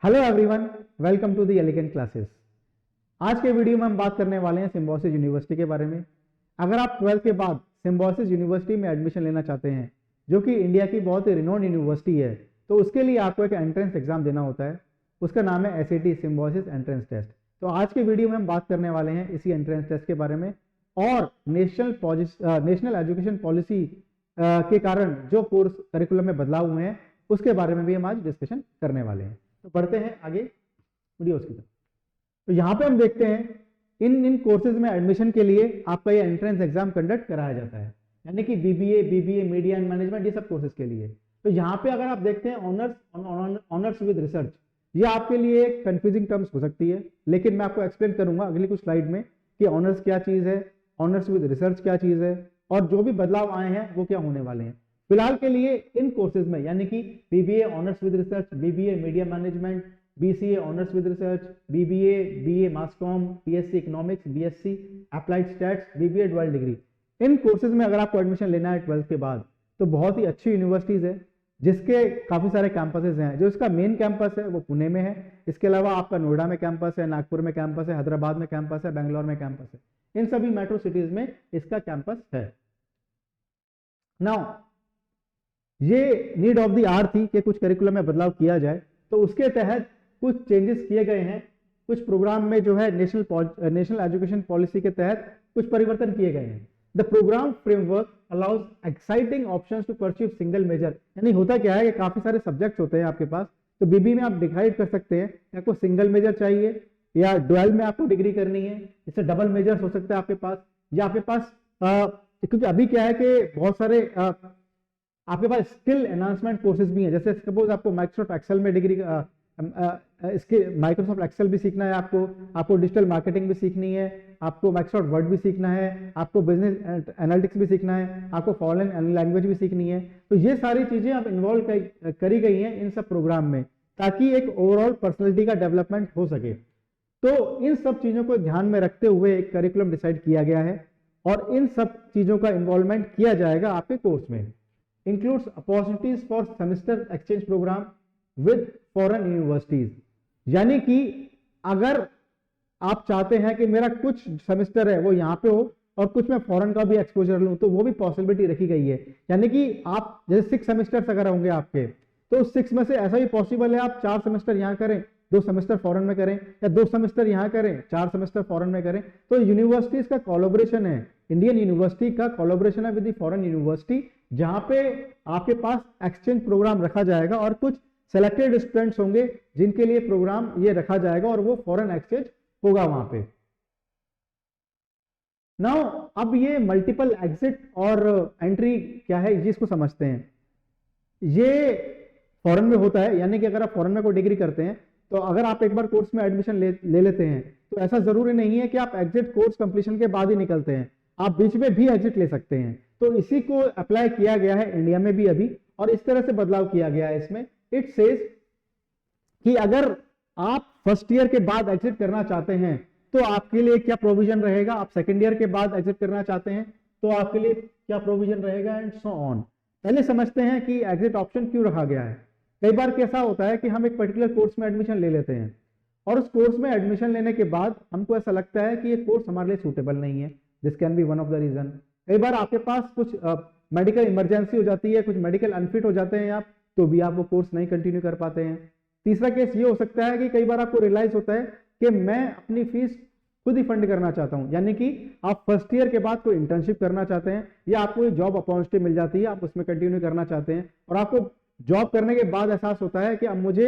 Hello everyone, welcome to the elegant classes. आज के video में हम बात करने वाले हैं सिम्बायोसिस यूनिवर्सिटी के बारे में। अगर आप 12th के बाद सिम्बायोसिस यूनिवर्सिटी में एडमिशन लेना चाहते हैं, जो कि इंडिया की बहुत ही रिनोन्ड यूनिवर्सिटी है, तो उसके लिए आपको एक एंट्रेंस एग्जाम देना होता है। उसका नाम है SAT, सिम्बायोसिस एंट्रेंस टेस्ट। तो आज के वीडियो में हम बात करने वाले हैं इसी एंट्रेंस टेस्ट के बारे में और नेशनल एजुकेशन पॉलिसी के कारण जो कोर्स करिकुलम में बदलाव हुए हैं उसके बारे में भी हम आज डिस्कशन करने वाले हैं। तो बढ़ते हैं आगे वीडियोस की तरफ। तो यहाँ पे हम देखते हैं इन कोर्सेज में एडमिशन के लिए आपका ये एंट्रेंस एग्जाम कंडक्ट कराया जाता है, यानी कि BBA, मीडिया एंड मैनेजमेंट, ये सब कोर्सेज के लिए। तो यहाँ पे अगर आप देखते हैं ऑनर्स विद रिसर्च, ये आपके लिए कंफ्यूजिंग टर्म्स हो सकती है, लेकिन मैं आपको एक्सप्लेन करूंगा अगली कुछ स्लाइड में कि ऑनर्स क्या चीज है, ऑनर्स विद रिसर्च क्या चीज है और जो भी बदलाव आए हैं वो क्या होने वाले हैं। फिलहाल के लिए इन कोर्सेज में, यानी कि BBA honours with research, BBA media management, BCA honours with research, BA mass com, BSc economics, BSc applied stats, BBA dual degree, in courses में अगर आपको एडमिशन लेना है 12th के बाद, तो बहुत ही अच्छी यूनिवर्सिटीज है जिसके काफी सारे कैंपसेस हैं। जो इसका मेन कैंपस है वो पुणे में है। इसके अलावा आपका नोएडा में कैंपस है, नागपुर में कैंपस है, हैदराबाद में कैंपस है, बेंगलोर में कैंपस है। इन सभी मेट्रो सिटीज में इसका कैंपस है। नाउ ये नीड ऑफ द आवर थी कि कुछ करिकुलम में बदलाव किया जाए, तो उसके तहत कुछ चेंजेस किए गए हैं। कुछ प्रोग्राम में जो है नेशनल एजुकेशन पॉलिसी के तहत कुछ परिवर्तन किए गए हैं। The program framework allows exciting options to pursue single major. यानी होता क्या है कि काफी सारे सब्जेक्ट्स होते हैं आपके पास, तो BB में आप डिसाइड कर सकते हैं कि आपको सिंगल मेजर चाहिए या डुअल में आपको डिग्री करनी है। इससे डबल मेजर्स हो सकते हैं आपके पास, या आपके पास क्योंकि अभी क्या है कि बहुत सारे आपके पास स्किल एनहांसमेंट कोर्सेज भी हैं। जैसे सपोज आपको माइक्रोसॉफ्ट एक्सेल में डिग्री इसके माइक्रोसॉफ्ट एक्सेल भी सीखना है, आपको डिजिटल मार्केटिंग भी सीखनी है, आपको माइक्रोसॉफ्ट वर्ड भी सीखना है, आपको बिजनेस एनालिटिक्स भी सीखना है, आपको फॉरेन लैंग्वेज भी सीखनी है। तो ये सारी चीजें आप इन्वॉल्व करी गई हैं इन सब प्रोग्राम में, ताकि एक ओवरऑल पर्सनैलिटी का डेवलपमेंट हो सके। तो इन सब चीजों को ध्यान में रखते हुए एक करिकुलम डिसाइड किया गया है और इन सब चीजों का इन्वॉल्वमेंट किया जाएगा आपके कोर्स में। includes opportunities for semester exchange program with foreign universities। यानी कि अगर आप चाहते हैं कि मेरा कुछ सेमेस्टर है वो यहाँ पे हो और कुछ मैं फॉरेन का भी एक्सपोजर लूं, तो वो भी पॉसिबिलिटी रखी गई है। यानी कि आप जैसे 6 सेमेस्टर्स अगर होंगे आपके, तो 6 में से ऐसा भी पॉसिबल है आप 4 सेमेस्टर यहाँ करें, 2 सेमेस्टर फॉरेन में करें, या 2 सेमेस्टर यहाँ करें, 4 सेमेस्टर फॉरेन में करें। तो यूनिवर्सिटीज का कोलैबोरेशन है, इंडियन यूनिवर्सिटी का कोलैबोरेशन है विद द फॉरेन यूनिवर्सिटी, जहां पे आपके पास एक्सचेंज प्रोग्राम रखा जाएगा और कुछ सेलेक्टेड स्टूडेंट्स होंगे जिनके लिए प्रोग्राम ये रखा जाएगा और वो फॉरेन एक्सचेंज होगा वहां पे। नाउ अब ये मल्टीपल एग्जिट और एंट्री क्या है, जिसको समझते हैं। ये फॉरेन में होता है, यानी कि अगर आप फॉरेन में कोई डिग्री करते हैं, तो अगर आप एक बार कोर्स में एडमिशन ले लेते हैं, तो ऐसा जरूरी नहीं है कि आप एग्जिट कोर्स कंप्लीशन के बाद ही निकलते हैं, आप बीच में भी एग्जिट ले सकते हैं। तो इसी को अप्लाई किया गया है इंडिया में भी अभी, और इस तरह से बदलाव किया गया है इसमें। इट सेज कि अगर आप फर्स्ट ईयर के बाद एग्जिट करना चाहते हैं तो आपके लिए क्या प्रोविजन रहेगा, आप सेकंड ईयर के बाद एग्जिट करना चाहते हैं तो आपके लिए क्या प्रोविजन रहेगा, एंड सो ऑन। पहले समझते हैं कि एग्जिट ऑप्शन क्यों रखा गया है। कई बार कैसा होता है कि हम एक पर्टिकुलर कोर्स में एडमिशन ले लेते हैं और उस कोर्स में एडमिशन लेने के बाद हमको ऐसा लगता है कि ये कोर्स हमारे लिए सूटेबल नहीं है। This can be one of the reason. कई बार आपके पास कुछ मेडिकल इमरजेंसी हो जाती है, कुछ मेडिकल अनफिट हो जाते हैं आप, तो भी आप वो कोर्स नहीं कंटिन्यू कर पाते हैं। तीसरा केस ये हो सकता है कि कई बार आपको रियलाइज होता है कि मैं अपनी फीस खुद ही फंड करना चाहता हूं, यानी कि आप फर्स्ट ईयर के बाद कोई इंटर्नशिप करना चाहते हैं या आपको जॉब अपॉर्चुनिटी मिल जाती है, आप उसमें कंटिन्यू करना चाहते हैं, और आपको जॉब करने के बाद एहसास होता है कि अब मुझे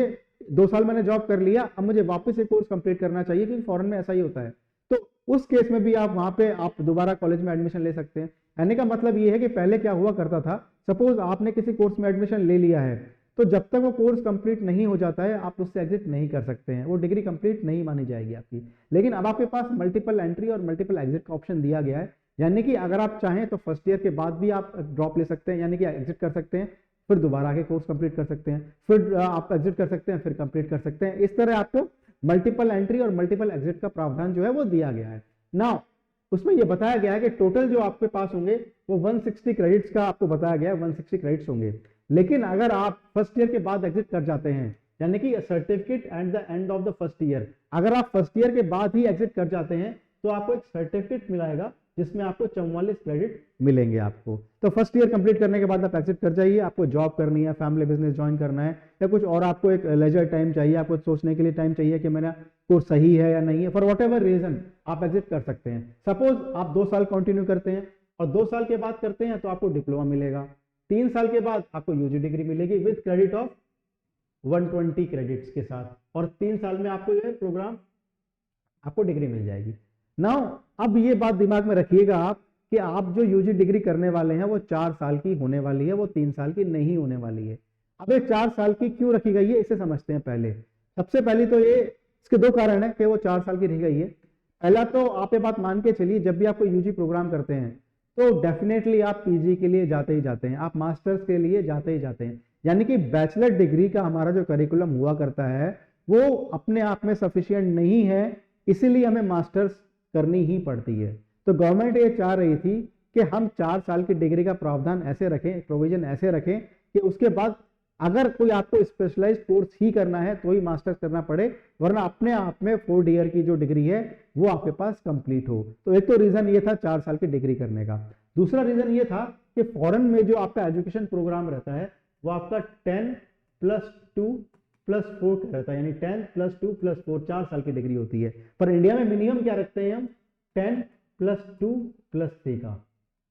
2 साल मैंने जॉब कर लिया, अब मुझे वापस एक कोर्स कंप्लीट करना चाहिए, क्योंकि फॉरेन में ऐसा ही होता है। तो उस केस में भी आप वहां पे आप दोबारा कॉलेज में एडमिशन ले सकते हैं। कहने का मतलब ये है कि पहले क्या हुआ करता था, सपोज आपने किसी कोर्स में एडमिशन ले लिया है, तो जब तक वो कोर्स कंप्लीट नहीं हो जाता है आप उससे एग्जिट नहीं कर सकते हैं, वो डिग्री कंप्लीट नहीं मानी जाएगी आपकी। लेकिन अब आपके पास मल्टीपल एंट्री और मल्टीपल एग्जिट का ऑप्शन दिया गया है, यानी कि अगर आप चाहें तो फर्स्ट ईयर के बाद भी आप ड्रॉप ले सकते हैं, यानी कि एग्जिट कर सकते हैं, फिर दोबारा आगे कोर्स कंप्लीट कर सकते हैं, फिर आप एग्जिट कर सकते हैं, फिर कंप्लीट कर सकते हैं। इस तरह आपको मल्टीपल एंट्री और मल्टीपल एग्जिट का प्रावधान जो है वो दिया गया है। नाउ उसमें यह बताया गया है कि टोटल जो आपके पास होंगे वो 160 क्रेडिट्स का आपको बताया गया है, 160 क्रेडिट्स होंगे। लेकिन अगर आप फर्स्ट ईयर के बाद एग्जिट कर जाते हैं यानी कि certificate at the end of the first year. अगर आप फर्स्ट ईयर के बाद ही एग्जिट कर जाते हैं तो आपको एक सर्टिफिकेट मिलेगा जिसमें आपको 44 क्रेडिट मिलेंगे आपको। तो फर्स्ट ईयर कंप्लीट करने के बाद आप एग्जिट कर जाइए। आपको जॉब करनी है, फैमिली बिजनेस ज्वाइन करना है, या कुछ और आपको एक लेजर टाइम चाहिए, आपको सोचने के लिए टाइम चाहिए कि मेरा कोर्स सही है या नहीं है, फॉर वॉट एवर रीजन आप एग्जिट कर सकते हैं। सपोज आप 2 साल कंटिन्यू करते हैं और 2 साल के बाद करते हैं तो आपको डिप्लोमा मिलेगा। 3 साल के बाद आपको यूजी डिग्री मिलेगी विद क्रेडिट ऑफ 120 क्रेडिट्स के साथ, और 3 साल में आपको ये प्रोग्राम आपको डिग्री मिल जाएगी। नाउ अब ये बात दिमाग में रखिएगा आप कि आप जो यूजी डिग्री करने वाले हैं वो 4 साल की होने वाली है, वो 3 साल की नहीं होने वाली है। अब ये 4 साल की क्यों रखी गई है इसे समझते हैं। पहले सबसे पहले तो ये इसके 2 कारण है कि वो 4 साल की रही गई है। पहला तो आप ये बात मान के चलिए, जब भी आप कोई यूजी प्रोग्राम करते हैं तो डेफिनेटली आप पीजी के लिए जाते ही जाते हैं, आप मास्टर्स के लिए जाते ही जाते हैं। यानी कि बैचलर डिग्री का हमारा जो करिकुलम हुआ करता है वो अपने आप में सफिशिएंट नहीं है, इसीलिए हमें मास्टर्स करनी ही पड़ती है। तो गवर्नमेंट ये चाह रही थी कि हम 4 साल की डिग्री का प्रावधान ऐसे रखें, प्रोविजन ऐसे रखें कि उसके बाद अगर कोई आपको स्पेशलाइज्ड कोर्स ही करना है तो ही मास्टर्स करना पड़े, वरना अपने आप में 4 ईयर की जो डिग्री है वो आपके पास कंप्लीट हो। तो एक तो रीजन ये था 4 साल की डिग्री करने का। दूसरा रीजन ये था कि फॉरेन में जो आपका एजुकेशन प्रोग्राम रहता है वो आपका 10+2+4 रहता है, यानी 10+2+4 4 साल की डिग्री होती है। पर इंडिया में मिनिमम क्या रखते हैं हम, 10+2+3 का।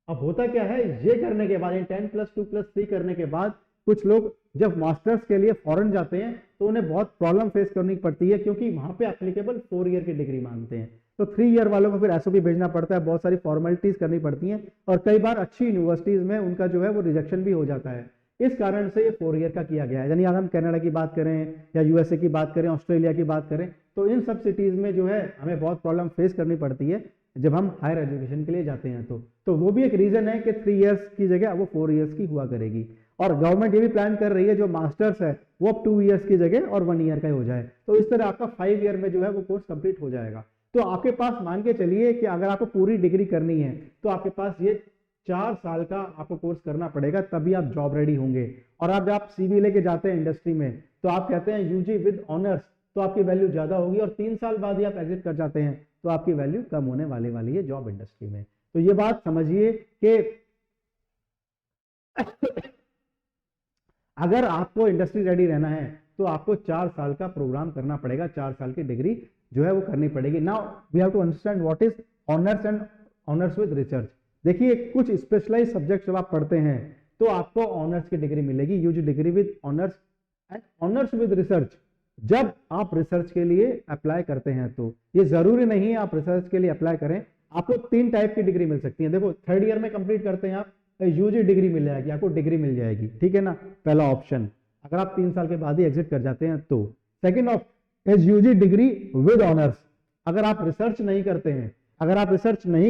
अब होता क्या है, ये करने के बाद 10+2+3 करने के बाद कुछ लोग जब मास्टर्स के लिए फॉरेन जाते हैं तो उन्हें बहुत प्रॉब्लम फेस करनी पड़ती है, क्योंकि वहां पे एप्लीकेबल 4 ईयर की डिग्री मांगते हैं। तो 3 ईयर वालों को फिर एसओपी भेजना पड़ता है, बहुत सारी फॉर्मेलिटीज करनी पड़ती हैं, और कई बार अच्छी यूनिवर्सिटीज में उनका जो है वो रिजेक्शन भी हो जाता है। इस कारण से ये 4 ईयर का किया गया है। यानी अगर हम कनाडा की बात करें या यूएसए की बात करें, ऑस्ट्रेलिया की बात करें, तो इन सब सिटीज में जो है हमें बहुत प्रॉब्लम फेस करनी पड़ती है जब हम हायर एजुकेशन के लिए जाते हैं। तो वो भी एक रीजन है कि 3 ईयर्स की जगह वो 4 ईयर्स की हुआ करेगी। और गवर्नमेंट ये भी प्लान कर रही है जो मास्टर्स है वो अब 2 ईयर्स की जगह और 1 ईयर का ही हो जाए। तो इस तरह आपका 5 ईयर में जो है वो कोर्स कंप्लीट हो जाएगा। तो आपके पास मान के चलिए कि अगर आपको पूरी डिग्री करनी है तो आपके पास ये 4 साल का आपको कोर्स करना पड़ेगा, तभी आप जॉब रेडी होंगे। और अब आप सीवी लेके जाते हैं इंडस्ट्री में तो आप कहते हैं यूजी विद ऑनर्स, तो आपकी वैल्यू ज्यादा होगी, और 3 साल बाद ही आप एग्जिट कर जाते हैं तो आपकी वैल्यू कम होने वाली है जॉब इंडस्ट्री में। तो ये बात समझिए कि अगर आपको इंडस्ट्री रेडी रहना है तो आपको 4 साल का प्रोग्राम करना पड़ेगा, 4 साल की डिग्री जो है वो करनी पड़ेगी। Now we have to understand what is honours and honours with research. देखिए कुछ स्पेशलाइज सब्जेक्ट जब आप पढ़ते हैं तो आपको ऑनर्स की डिग्री मिलेगी, UG degree with honours and honours with research. जब आप रिसर्च के लिए अप्लाई करते हैं तो ये जरूरी नहीं है आप रिसर्च के लिए अप्लाई करें, आपको 3 टाइप की डिग्री मिल सकती है। देखो 3rd ईयर में कंप्लीट करते हैं आप, यूजी डिग्री मिल जाएगी, आपको डिग्री मिल जाएगी, ठीक है ना, पहला ऑप्शन। अगर आप 3 साल के बाद ही एग्जिट कर जाते हैं तो। Second option is UG degree with honours. अगर आप रिसर्च नहीं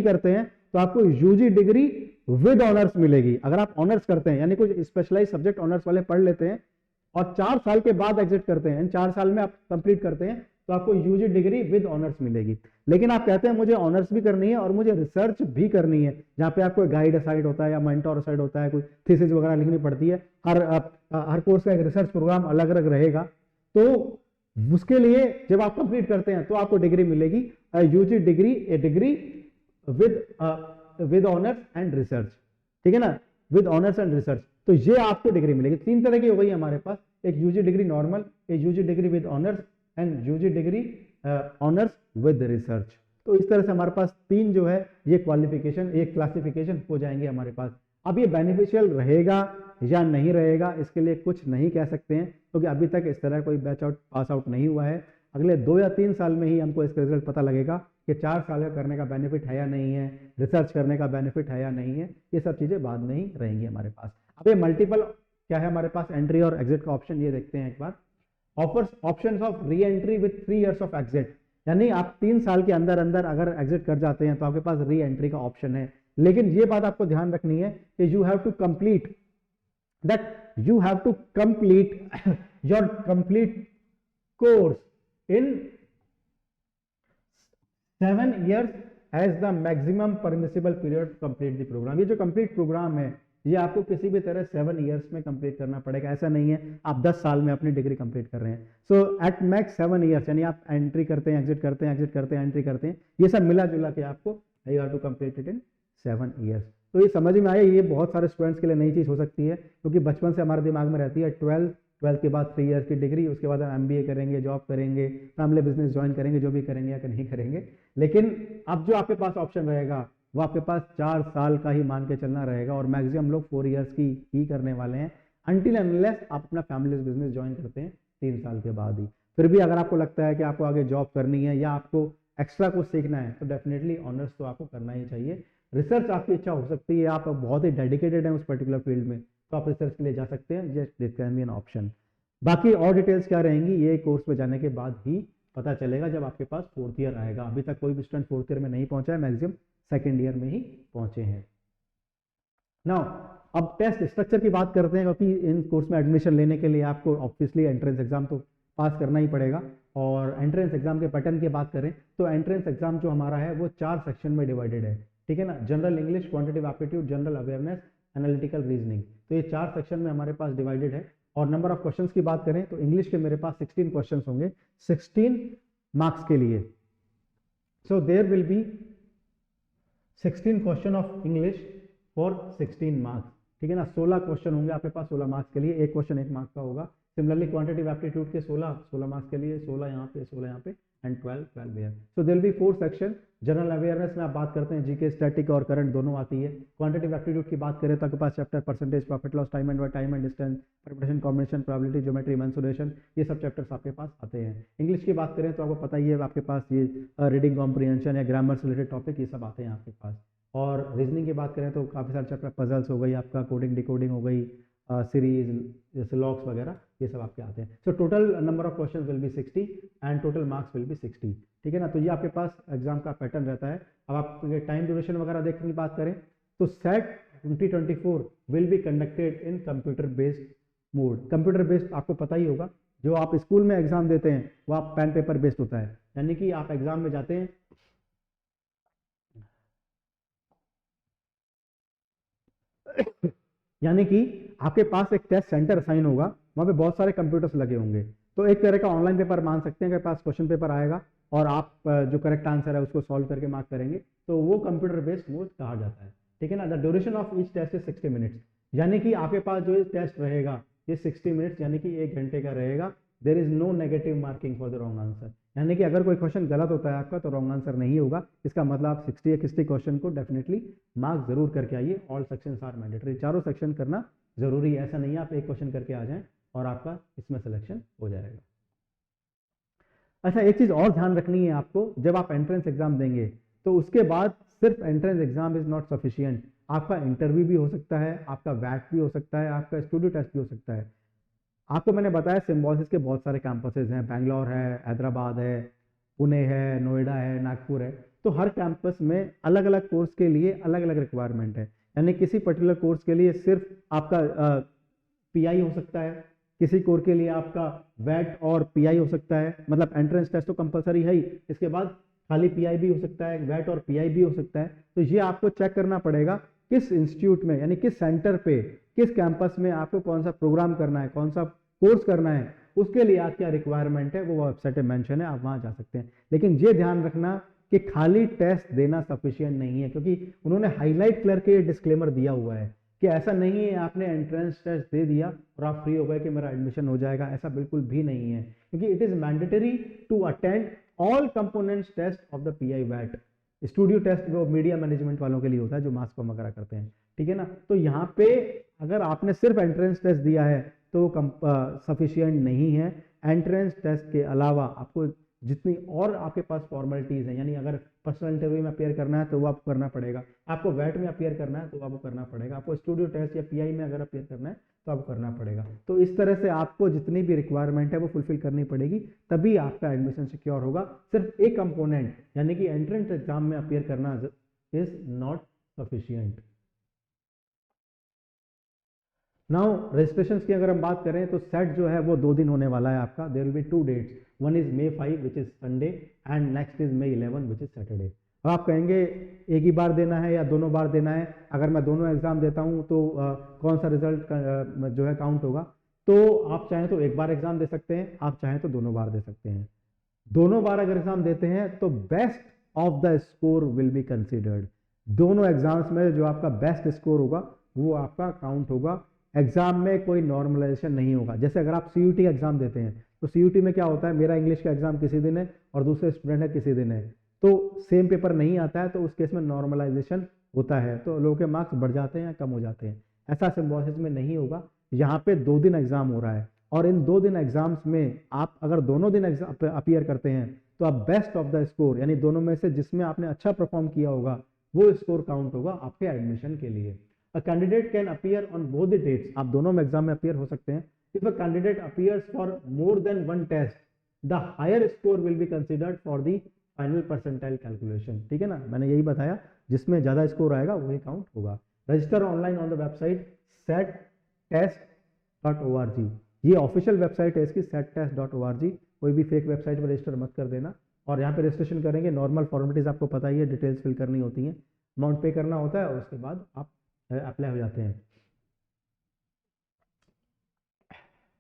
करते हैं, तो आपको यूजी डिग्री विद ऑनर्स मिलेगी। अगर आप ऑनर्स करते हैं यानी कुछ स्पेशलाइज सब्जेक्ट ऑनर्स वाले पढ़ लेते हैं और 4 साल के बाद एग्जिट करते हैं, 4 साल में आप कंप्लीट करते हैं, तो आपको यूजी डिग्री विद ऑनर्स मिलेगी। लेकिन आप कहते हैं मुझे ऑनर्स भी करनी है और मुझे रिसर्च भी करनी है, जहां पे आपको गाइड असाइड होता है या मेंटर असाइड होता है, कोई थीसिस वगैरह लिखनी पड़ती है, हर कोर्स का एक रिसर्च प्रोग्राम अलग अलग रहेगा। तो उसके लिए जब आप कंप्लीट करते हैं तो आपको डिग्री मिलेगी, UG degree, a degree with honours and research, ठीक है ना, विद ऑनर्स एंड रिसर्च। तो ये आपको डिग्री मिलेगी। 3 तरह की हो गई हमारे पास, एक यूजी डिग्री नॉर्मल, एक UG degree with honours and UG degree honours with research. तो इस तरह से हमारे पास 3 जो है ये क्वालिफिकेशन, एक क्लासिफिकेशन हो जाएंगे हमारे पास। अब ये बेनिफिशियल रहेगा या नहीं रहेगा इसके लिए कुछ नहीं कह सकते हैं, क्योंकि अभी तक इस तरह कोई बैच आउट पास आउट नहीं हुआ है। अगले 2 या 3 साल में ही हमको इसका रिजल्ट पता लगेगा कि 4 साल का करने का बेनिफिट है या नहीं है, रिसर्च करने का बेनिफिट है या नहीं है। ये सब चीजें बाद में ही रहेंगी हमारे पास। अब ये मल्टीपल क्या है हमारे पास, एंट्री और एग्जिट का ऑप्शन, ये देखते हैं एक बार। Offers options of re entry with 3 years of exit, यानी आप 3 साल के अंदर अंदर अगर एग्जिट कर जाते हैं तो आपके पास री एंट्री का ऑप्शन है। लेकिन ये बात आपको ध्यान रखनी है कि you have to complete your complete course in 7 years as the maximum permissible period to complete the programme. ये जो कंप्लीट प्रोग्राम है ये आपको किसी भी तरह 7 ईयर्स में कंप्लीट करना पड़ेगा। ऐसा नहीं है आप 10 साल में अपनी डिग्री कंप्लीट कर रहे हैं। सो एट मैक्स 7 ईयर्स, यानी आप एंट्री करते हैं, एग्जिट करते हैं, एग्जिट करते हैं, एंट्री करते हैं, ये सब मिला जुला के आपको you have to complete it in 7 years. तो ये समझ में आया, ये बहुत सारे स्टूडेंट्स के लिए नई चीज़ हो सकती है, क्योंकि बचपन से हमारे दिमाग में रहती है 12 के बाद 3 ईयर्स की डिग्री, उसके बाद हम MBA करेंगे, जॉब करेंगे, फैमिली बिजनेस ज्वाइन करेंगे, जो भी करेंगे या नहीं करेंगे। लेकिन अब जो आपके पास ऑप्शन रहेगा वो आपके पास 4 साल का ही मान के चलना रहेगा, और मैक्सिमम लोग 4 ईयर्स की ही करने वाले हैं, अनटिल अनलेस आप अपना फैमिली बिजनेस ज्वाइन करते हैं 3 साल के बाद ही। फिर भी अगर आपको लगता है कि आपको आगे जॉब करनी है या आपको एक्स्ट्रा कुछ सीखना है, तो डेफिनेटली ऑनर्स तो आपको करना ही चाहिए। रिसर्च आपकी इच्छा हो सकती है, आप बहुत ही डेडिकेटेड हैं उस पर्टिकुलर फील्ड में, तो आप रिसर्च के लिए जा सकते हैं, just this can B an option. बाकी और डिटेल्स क्या रहेंगी ये कोर्स में जाने के बाद ही पता चलेगा, जब आपके पास 4th ईयर आएगा। अभी तक कोई भी स्टूडेंट 4th ईयर में नहीं पहुंचा है, मैक्सिमम 2nd ईयर में ही पहुंचे हैं। नाउ अब टेस्ट स्ट्रक्चर की बात करते हैं, क्योंकि इन कोर्स में एडमिशन लेने के लिए आपको ऑब्वियसली एंट्रेंस एग्जाम तो पास करना ही पड़ेगा। और एंट्रेंस एग्जाम के पैटर्न की बात करें तो एंट्रेंस एग्जाम जो हमारा है वो 4 सेक्शन में डिवाइडेड है, ठीक है ना। General English, quantitative aptitude, general awareness, analytical reasoning, तो ये 4 सेक्शन में हमारे पास डिवाइडेड है। और नंबर ऑफ क्वेश्चंस की बात करें तो इंग्लिश के मेरे पास 16 क्वेश्चंस होंगे 16 मार्क्स के लिए। So there will be 16 question of English for 16 marks, ठीक है ना। 16 क्वेश्चन होंगे आपके पास 16 मार्क्स के लिए, एक क्वेश्चन 1 मार्क्स का होगा। सिमिलरली क्वांटिटेटिव एप्टीट्यूड के 16 मार्क्स के लिए, 16 यहाँ पे, 16 यहाँ पे, and 12 here। So there will be 4 section. General awareness में आप बात करते हैं जीके, स्टैटिक और करंट दोनों आती है। क्वांटिटेटिव एप्टीट्यूड की बात करें तो आपके पास chapter percentage, profit loss, time and distance, permutation, combination, probability, geometry, mensuration, ये सब चैप्टर्स आपके पास आते हैं। इंग्लिश की बात करें तो आपको पता ही है, आपके पास ये रीडिंग कॉम्प्रिहेंशन या ग्रामर से रिलेटेड टॉपिक ये सब आते हैं आपके पास। और रीजनिंग की बात करें तो काफ़ी सारे चैप्टर, पजल्स हो गई, आपका कोडिंग डिकोडिंग हो गई, सीरीज जैसे लॉग्स वगैरह, ये सब आपके आते हैं। So total number of question will be 60 and total marks will be 60, ठीक है ना। तो ये आपके पास एग्जाम का पैटर्न रहता है। अब आप टाइम ड्यूरेशन वगैरह देखने की बात करें तो set 2024 will be conducted in computer based mode. Computer based आपको पता ही होगा, जो आप स्कूल में एग्जाम देते हैं वो आप पेन पेपर बेस्ड होता है, यानी कि आप एग्जाम में जाते हैं यानी कि आपके पास एक टेस्ट सेंटर असाइन होगा, वहाँ पे बहुत सारे कंप्यूटर्स लगे होंगे। तो एक तरह का ऑनलाइन पेपर मान सकते हैं कि पास क्वेश्चन पेपर आएगा और आप जो करेक्ट आंसर है उसको सॉल्व करके मार्क करेंगे, तो वो कंप्यूटर बेस्ड मोड कहा जाता है, ठीक है ना। The duration of each test is 60 minutes, यानी कि आपके पास जो टेस्ट रहेगा ये 60 मिनट्स यानी कि 1 घंटे का रहेगा। There is no negative marking for the wrong answer, यानी कि अगर कोई क्वेश्चन गलत होता है आपका तो रॉन्ग आंसर नहीं होगा। इसका मतलब आप 60 या 60 क्वेश्चन को डेफिनेटली मार्क जरूर करके आइए। ऑल सेक्शंस आर मैंडेटरी, चारों सेक्शन करना जरूरी है, ऐसा नहीं है आप एक क्वेश्चन करके आ जाएं और आपका इसमें सिलेक्शन हो जाएगा। अच्छा, एक चीज और ध्यान रखनी है आपको, जब आप एंट्रेंस एग्जाम देंगे तो उसके बाद सिर्फ entrance exam is not sufficient, आपका इंटरव्यू भी हो सकता है, आपका वैट भी हो सकता है, आपका स्टूडियो टेस्ट भी हो सकता है। आपको मैंने बताया सिम्बोसिस के बहुत सारे कैंपसेस हैं, बैंगलोर है, हैदराबाद है, पुणे है, नोएडा है, नागपुर है। तो हर कैंपस में अलग अलग कोर्स के लिए अलग अलग रिक्वायरमेंट है, यानी किसी पर्टिकुलर कोर्स के लिए सिर्फ आपका PI हो सकता है, किसी कोर्स के लिए आपका वैट और PI हो सकता है, मतलब एंट्रेंस टेस्ट तो कंपलसरी है ही, इसके बाद खाली PI भी हो सकता है, वैट और PI भी हो सकता है। तो ये आपको चेक करना पड़ेगा किस इंस्टीट्यूट में, यानी किस सेंटर पे, किस कैंपस में आपको कौन सा प्रोग्राम करना है, कौन सा कोर्स करना है, उसके लिए आज क्या रिक्वायरमेंट है वो वेबसाइट में मेंशन है, आप वहां जा सकते हैं। लेकिन ये ध्यान रखना कि खाली टेस्ट देना सफिशिएंट नहीं है, क्योंकि उन्होंने हाईलाइट करके डिस्क्लेमर दिया हुआ है कि ऐसा नहीं है आपने एंट्रेंस टेस्ट दे दिया और आप फ्री हो गए कि मेरा एडमिशन हो जाएगा, ऐसा बिल्कुल भी नहीं है। क्योंकि it is mandatory to attend all components test of the PI वैट। स्टूडियो टेस्ट वो मीडिया मैनेजमेंट वालों के लिए होता है जो मास कॉम वगैरह करते हैं, ठीक है ना। तो यहाँ पे अगर आपने सिर्फ एंट्रेंस टेस्ट दिया है तो सफिशिएंट नहीं है। एंट्रेंस टेस्ट के अलावा आपको जितनी और आपके पास फॉर्मेलिटीज हैं, यानी अगर पर्सनल इंटरव्यू में अपेयर करना है तो वो आपको करना पड़ेगा, आपको वैट में अपेयर करना है तो आपको करना पड़ेगा, आपको स्टूडियो टेस्ट या PI में अगर अपेयर करना है तो आपको करना पड़ेगा। तो इस तरह से आपको जितनी भी रिक्वायरमेंट है वो फुलफिल करनी पड़ेगी, तभी आपका एडमिशन सिक्योर होगा। सिर्फ एक कंपोनेंट यानी कि एंट्रेंस एग्जाम में अपेयर करना is not sufficient. Now registration की अगर हम बात करें तो सेट जो है वो 2 दिन होने वाला है आपका। There will be 2 dates, one is May 5 which is Sunday and next is May 11 which is Saturday. अब आप कहेंगे एक ही बार देना है या दोनों बार देना है, अगर मैं दोनों एग्जाम देता हूँ तो कौन सा रिजल्ट जो है काउंट होगा। तो आप चाहें तो एक बार एग्जाम दे सकते हैं, आप चाहें तो दोनों बार दे सकते हैं। दोनों बार अगर एग्जाम देते हैं तो best of the score will be considered. दोनों एग्जाम्स में जो आपका बेस्ट स्कोर होगा वो आपका काउंट होगा। एग्जाम में कोई नॉर्मलाइजेशन नहीं होगा। जैसे अगर आप सीयूटी का एग्जाम देते हैं तो सीयूटी में क्या होता है, मेरा इंग्लिश का एग्जाम किसी दिन है और दूसरे स्टूडेंट है किसी दिन है, तो सेम पेपर नहीं आता है, तो उस केस में नॉर्मलाइजेशन होता है, तो लोगों के मार्क्स बढ़ जाते हैं या कम हो जाते हैं। ऐसा सिम्बोसिस में नहीं होगा। यहाँ पे 2 दिन एग्जाम हो रहा है और इन 2 दिन एग्जाम्स में आप अगर दोनों दिन अपीयर करते हैं तो आप बेस्ट ऑफ द स्कोर, यानी दोनों में से जिसमें आपने अच्छा परफॉर्म किया होगा वो स्कोर काउंट होगा आपके एडमिशन के लिए। A candidate can appear on both the dates, आप दोनों में एग्जाम में अपीयर हो सकते हैं। If a candidate appears for more than one test the higher score will be considered for the final percentile calculation. ठीक है ना, मैंने यही बताया, जिसमें ज्यादा स्कोर आएगा वही काउंट होगा। Register online on the website settest.org, ये ऑफिशियल वेबसाइट है इसकी settest.org। कोई भी फेक वेबसाइट पर रजिस्टर मत कर देना। और यहाँ पे रजिस्ट्रेशन करेंगे, नॉर्मल फॉर्मेलिटीज आपको पता ही है, डिटेल्स फिल करनी होती हैं, अमाउंट पे करना होता है और उसके बाद आप अप्लाई हो जाते हैं।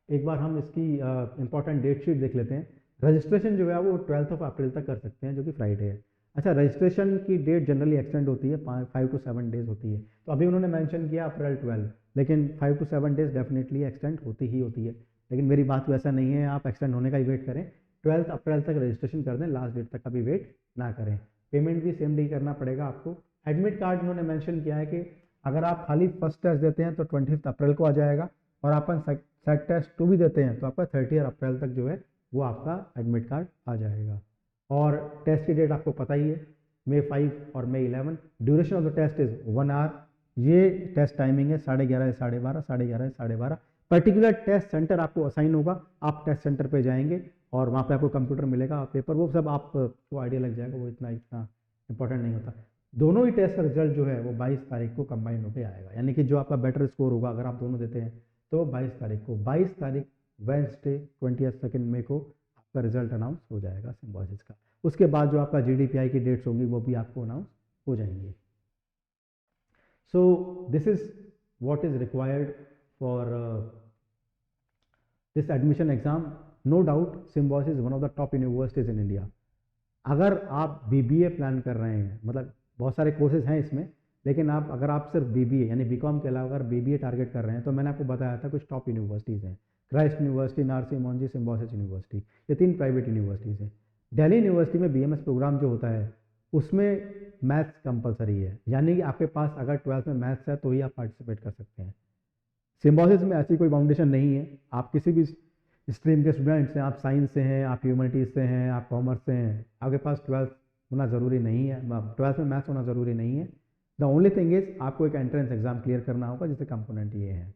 एक बार हम इसकी इंपॉर्टेंट डेट शीट देख लेते हैं। रजिस्ट्रेशन जो है वो 12 अप्रैल तक कर सकते हैं, जो कि फ्राइडे है। अच्छा, रजिस्ट्रेशन की डेट जनरली एक्सटेंड होती है, 5 to 7 डेज होती है। तो अभी उन्होंने मेंशन किया अप्रैल 12, लेकिन 5 to 7 डेज डेफिनेटली एक्सटेंड होती ही होती है। लेकिन मेरी बात वैसा नहीं है, आप एक्सटेंड होने का ही वेट करें। 12 अप्रैल तक रजिस्ट्रेशन कर दें, लास्ट डेट तक का भी वेट ना करें। पेमेंट भी सेम डे करना पड़ेगा आपको। एडमिट कार्ड उन्होंने मैंशन किया है कि अगर आप खाली फर्स्ट टेस्ट देते हैं तो 25 अप्रैल को आ जाएगा, और आप सेट टेस्ट 2 भी देते हैं तो आपका 30 अप्रैल तक जो है वो आपका एडमिट कार्ड आ जाएगा। और टेस्ट की डेट आपको पता ही है, May 5 और May 11। Duration of the test is 1 hour. ये टेस्ट टाइमिंग है 11:30 से 12:30, 11:30 से 12:30। पर्टिकुलर टेस्ट सेंटर आपको असाइन होगा, आप टेस्ट सेंटर पे जाएंगे और वहाँ पे आपको कंप्यूटर मिलेगा, पेपर, वो सब आपको आइडिया लग जाएगा, वो इतना इंपॉर्टेंट नहीं होता। दोनों ही टेस्ट का रिजल्ट जो है वो 22 तारीख को कंबाइन होकर आएगा, यानी कि जो आपका बेटर स्कोर होगा अगर आप दोनों देते हैं तो 22 तारीख को, 22 तारीख वेंसडे 22 मई को आपका रिजल्ट अनाउंस हो जाएगा सिम्बोसिस का। उसके बाद जो आपका GDPI की डेट्स होंगी वो भी आपको अनाउंस हो जाएंगी। So this is what is required for this admission exam. No doubt Symbiosis one of the top universities in India. अगर आप BBA प्लान कर रहे हैं, मतलब बहुत सारे कोर्सेज हैं इसमें, लेकिन अगर आप सिर्फ BBA यानी BCom के अलावा अगर BBA टारगेट कर रहे हैं तो मैंने आपको बताया था कुछ टॉप यूनिवर्सिटीज़ हैं। Christ university, Narsee Monjee, Symbiosis university, ये 3 प्राइवेट यूनिवर्सिटीज़ हैं। दिल्ली यूनिवर्सिटी में BMS प्रोग्राम जो होता है उसमें मैथ्स कंपलसरी है, यानी कि आपके पास अगर 12th में मैथ्स है तो ही आप पार्टिसिपेट कर सकते हैं। सिम्बोसिस में ऐसी कोई बाउंडेशन नहीं है, आप किसी भी स्ट्रीम के स्टूडेंट्स हैं, आप साइंस से हैं, आप ह्यूमैनिटीज़ से हैं, आप कॉमर्स से हैं, आपके पास 12th होना ज़रूरी नहीं है, 12th में मैथ्स होना ज़रूरी नहीं है। द ओनली थिंग इज़ आपको एक एंट्रेंस एग्जाम क्लियर करना होगा, जिससे कंपोनेंट ये है।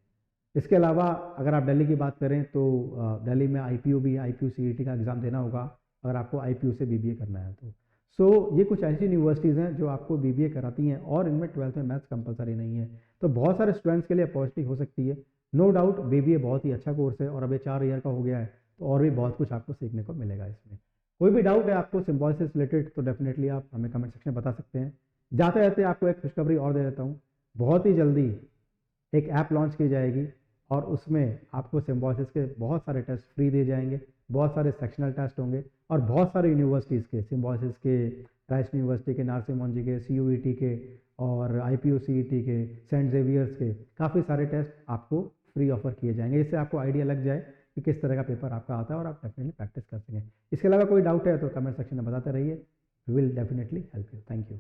इसके अलावा अगर आप दिल्ली की बात करें तो दिल्ली में IPU भी, IPU CET का एग्ज़ाम देना होगा अगर आपको IPU से BBA करना है तो। सो ये कुछ ऐसी यूनिवर्सिटीज़ हैं जो आपको BBA कराती हैं और इनमें 12th में मैथ्स कंपलसरी नहीं है, तो बहुत सारे स्टूडेंट्स के लिए अपॉर्चुनिटी हो सकती है। नो डाउट BBA बहुत ही अच्छा कोर्स है और अब ये 4 ईयर का हो गया है, तो और भी बहुत कुछ आपको सीखने को मिलेगा इसमें। कोई भी डाउट है आपको सिम्बोसिस रिलेटेड तो डेफिनेटली आप हमें कमेंट सेक्शन में बता सकते हैं। जाते जाते आपको एक खुशखबरी और दे देता हूँ, बहुत ही जल्दी एक ऐप लॉन्च की जाएगी और उसमें आपको सिम्बोसिस के बहुत सारे टेस्ट फ्री दिए जाएंगे, बहुत सारे सेक्शनल टेस्ट होंगे और बहुत सारे यूनिवर्सिटीज़ के, सिम्बोसिस के, क्राइस्ट यूनिवर्सिटी के, नारसी मोहनजी के, CUET के और IPU CET के, सेंट जेवियर्स के, काफ़ी सारे टेस्ट आपको फ्री ऑफर किए जाएंगे। इससे आपको आइडिया लग जाए कि किस तरह का पेपर आपका आता है और आप डेफिनेटली प्रैक्टिस कर सकें। इसके अलावा कोई डाउट है तो कमेंट सेक्शन में बताते रहिए, we will definitely help you. Thank you.